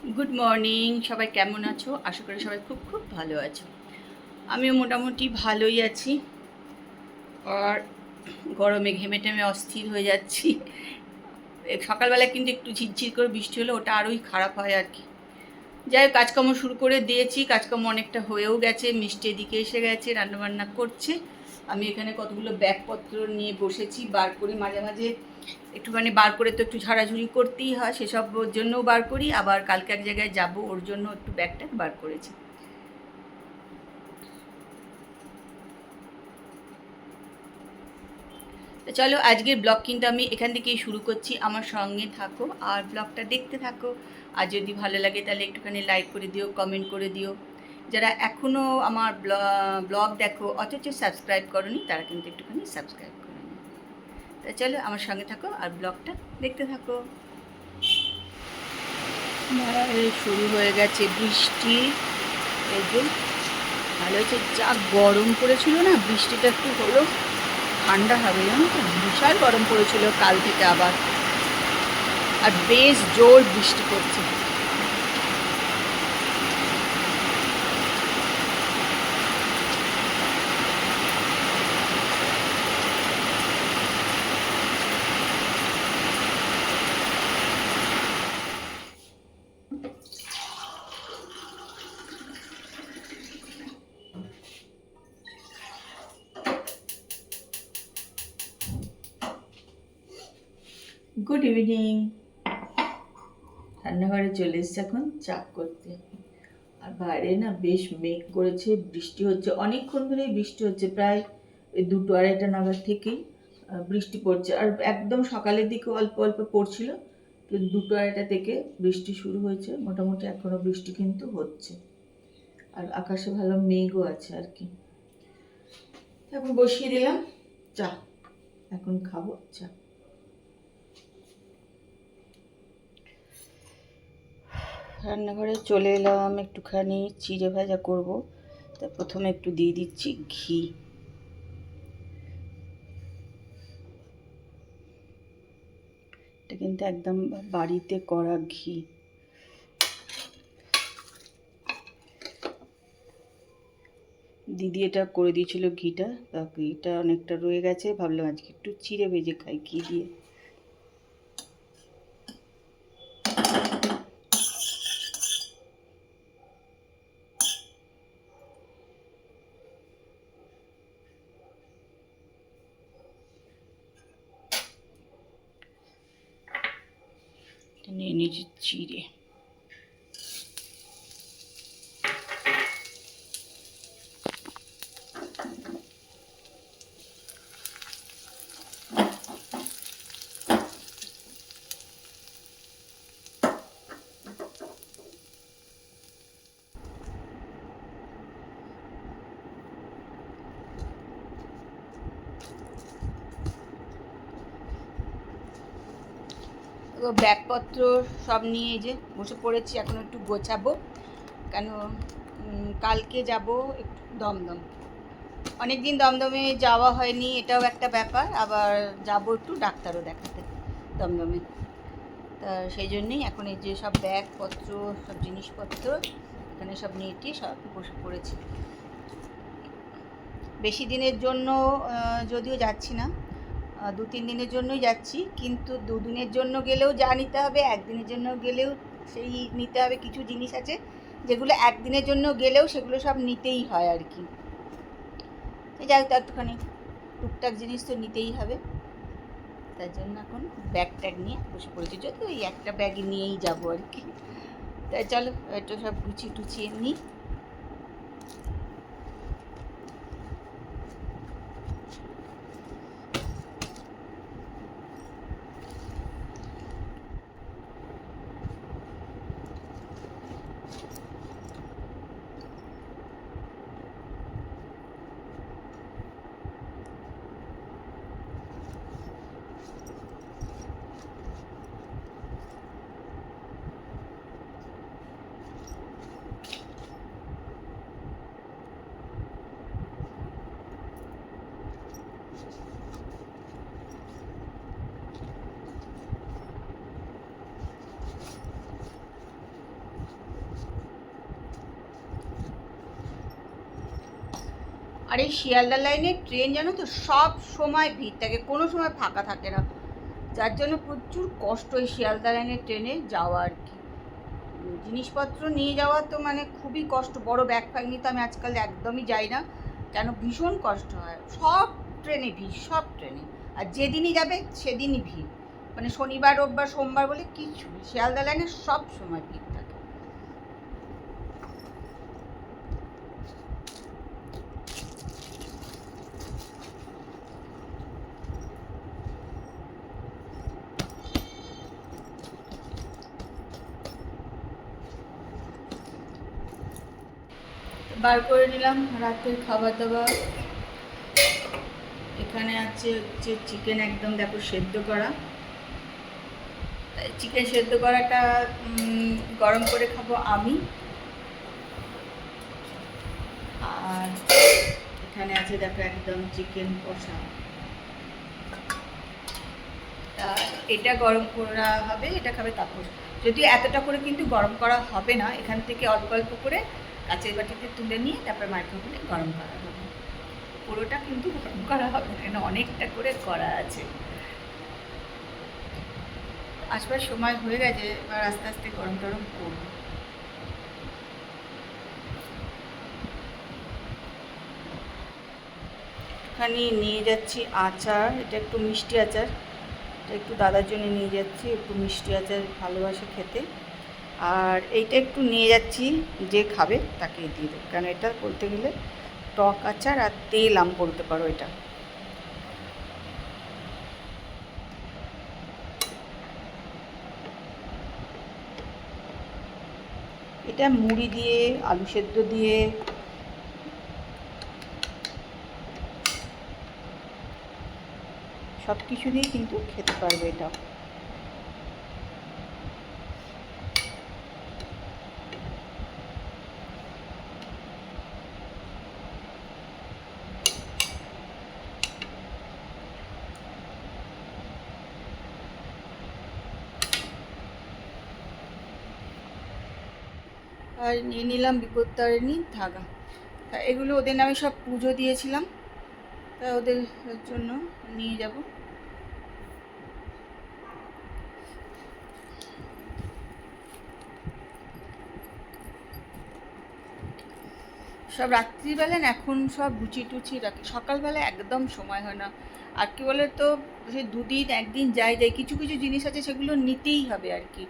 Good morning, সবাই কেমন আছো? আশা করি সবাই খুব খুব ভালো আছো। আমিও মোটামুটি ভালোই আছি। আর গরমে ঘেমে টেমে অস্থির হয়ে যাচ্ছি। সকালবেলা কিন্তু একটু ঝিরঝির করে বৃষ্টি হলে ওটা আরোই খারাপ হয় আর কি। যাই হোক, কাজকর্ম শুরু করে দিয়েছি, কাজকর্ম অনেকটা হয়েও গেছে, মিষ্টি এদিকে এসে গেছে, রান্নাবান্না করছে। আমি এখানে কতগুলো ব্যাগপত্র নিয়ে বসেছি, বার করি মাঝে মাঝে। একটুখানি বার করে তো একটু ঝাড়াঝুড়ি করতেই হয়, সেসব ওর জন্যও বার করি। আবার কালকে এক জায়গায় যাব, ওর জন্য একটু ব্যাগটা বার করেছি। তো চলো, আজকের ব্লগ কিন্তু আমি এখান থেকেই শুরু করছি। আমার সঙ্গে থাকো আর ব্লগটা দেখতে থাকো। আর যদি ভালো লাগে তাহলে একটুখানি লাইক করে দিও, কমেন্ট করে দিও। যারা এখনও আমার ব্লগ দেখো অথচ সাবস্ক্রাইব করোনি, তারা কিন্তু একটুখানি সাবস্ক্রাইব করে নিও। তা চলো, আমার সঙ্গে থাকো আর ব্লগটা দেখতে থাকো। শুরু হয়ে গেছে বৃষ্টি। এই যে ভালো হয়েছে, যা গরম পড়েছিল না, বৃষ্টিটা একটু হলো ঠান্ডা হবে, জানো তো। বিশাল গরম পড়েছিল কাল থেকে আবার, আর বেশ জোর বৃষ্টি পড়ছে। Good evening. রান্নাঘরে চলে এসছে এখন চা করতে। আর বাইরে না বেশ মেঘ করেছে, বৃষ্টি হচ্ছে, অনেকক্ষণ ধরেই বৃষ্টি হচ্ছে, প্রায় ওই 2-2:30 নাগাদ থেকেই বৃষ্টি পড়ছে। আর একদম সকালের দিকে অল্প অল্প পড়ছিল, কিন্তু 2-2:30 থেকে বৃষ্টি শুরু হয়েছে। মোটামুটি এখনো বৃষ্টি কিন্তু হচ্ছে, আর আকাশে ভালো মেঘও আছে আর কি। এখন বসিয়ে দিলাম চা, এখন খাবো চা। রান্নাঘরে চলে এলাম, একটুখানি চিড়ে ভাজা করব। তা প্রথমে একটু দিয়ে দিচ্ছি ঘি। এটা কিন্তু একদম বাড়িতে করা ঘি। দিদি এটা করে দিয়েছিল ঘিটা, তা ঘিটা অনেকটা রয়ে গেছে, ভাবলাম আজকে একটু চিড়ে ভেজে খাই ঘি দিয়ে। নিয়ে নিয়েছি চিড়ে। ব্যাগপত্র সব নিয়ে এই যে বসে পড়েছি, এখন একটু গোছাবো। কেন কালকে যাব একটু দমদম। অনেক দিন দমদমে যাওয়া হয়নি, এটাও একটা ব্যাপার। আবার যাব একটু ডাক্তারও দেখাতে দমদমে। তা সেই জন্যেই এখন এই যে সব ব্যাগপত্র, সব জিনিসপত্র এখানে সব নিয়ে টিয়ে সব বসে পড়েছি। বেশি দিনের জন্য যদিও যাচ্ছি না, 2-3 দিনের জন্যই যাচ্ছি, কিন্তু 2 দিনের জন্য গেলেও যা নিতে হবে, একদিনের জন্য গেলেও সেই নিতে হবে। কিছু জিনিস আছে যেগুলো একদিনের জন্য গেলেও সেগুলো সব নিতেই হয় আর কি। যাই হোক, একটুখানি টুকটাক জিনিস তো নিতেই হবে, তার জন্য এখন ব্যাগ ট্যাগ নিয়ে বসে পড়েছি। যদি ওই একটা ব্যাগ নিয়েই যাবো আর কি। তাই চলো একটু সব গুছিয়ে টুছিয়ে নিই। আর এই শিয়ালদা লাইনের ট্রেন জানো তো সব সময় ভিড় থাকে, কোনো সময় ফাঁকা থাকে না, যার জন্য প্রচুর কষ্ট এই শিয়ালদা লাইনের ট্রেনে যাওয়া আর কি। জিনিসপত্র নিয়ে যাওয়া তো মানে খুবই কষ্ট, বড় ব্যাগ ফ্যাগ নিয়ে তো আমি আজকাল একদমই যাই না, কেন ভীষণ কষ্ট হয়। সব ট্রেনে ভিড়, সব ট্রেনে, আর যেদিনই যাবে সেদিনই ভিড়, মানে শনিবার রোববার সোমবার বলে কিছু, শিয়ালদা লাইনে সব সময় ভিড় থাকে। বার করে নিলাম রাতের খাবার দাবার। এখানে আছে হচ্ছে চিকেন, একদম দেখো সেদ্ধ করা। চিকেন সেদ্ধ করাটা গরম করে খাবো আমি। আর এখানে আছে দেখো একদম চিকেন কষা, তা এটা গরম করা হবে, এটা খাবে তাপস। যদিও এতটা করে কিন্তু গরম করা হবে না, এখান থেকে অল্প অল্প করে কাঁচের বাটিতে তুলে নিয়ে তারপর মাইক্রোওভেনে গরম করা হবে। পুরোটা কিন্তু গরম করা হবে না, কেন অনেকটা করে করা আছে। আসবার সময় হয়ে গেছে, এবার আস্তে আস্তে গরম টরম করবো। এখানে নিয়ে যাচ্ছি আচার, এটা একটু মিষ্টি আচার, এটা একটু দাদার জন্য নিয়ে যাচ্ছি, একটু মিষ্টি আচার ভালোবাসে খেতে। আর এইটা একটু নিয়ে যাচ্ছি, যে খাবে তাকে দিয়ে দেবো, কারণ এটা বলতে গেলে টক আচার আর তেল আম বলতে পারো এটা। এটা মুড়ি দিয়ে, আলু সেদ্ধ দিয়ে, সব কিছু দিয়ে কিন্তু খেতে পারবে এটা। আর নিয়ে নিলাম বিপত্তারিণী ধাগা, তা এগুলো ওদের নামে সব পুজো দিয়েছিলাম, তা ওদের জন্য নিয়ে যাব। সব রাত্রিবেলা না এখন সব গুছিয়ে টুচিয়ে রাখি, সকালবেলা একদম সময় হয় না। আর কি বলে তো, সে দুদিন একদিন যাই কিছু কিছু জিনিস আছে সেগুলো নিতেই হবে আর কি।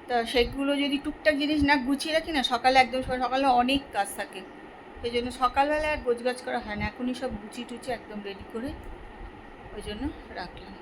তা সেগুলো যদি টুকটাক জিনিস না গুছিয়ে রাখি না, সকালে একদম সকালে অনেক কাজ থাকে, সেই জন্য সকালবেলা আর গোছগাছ করা হয় না। এখনই সব গুছিয়ে টুচিয়ে একদম রেডি করে ওই জন্য রাখলাম।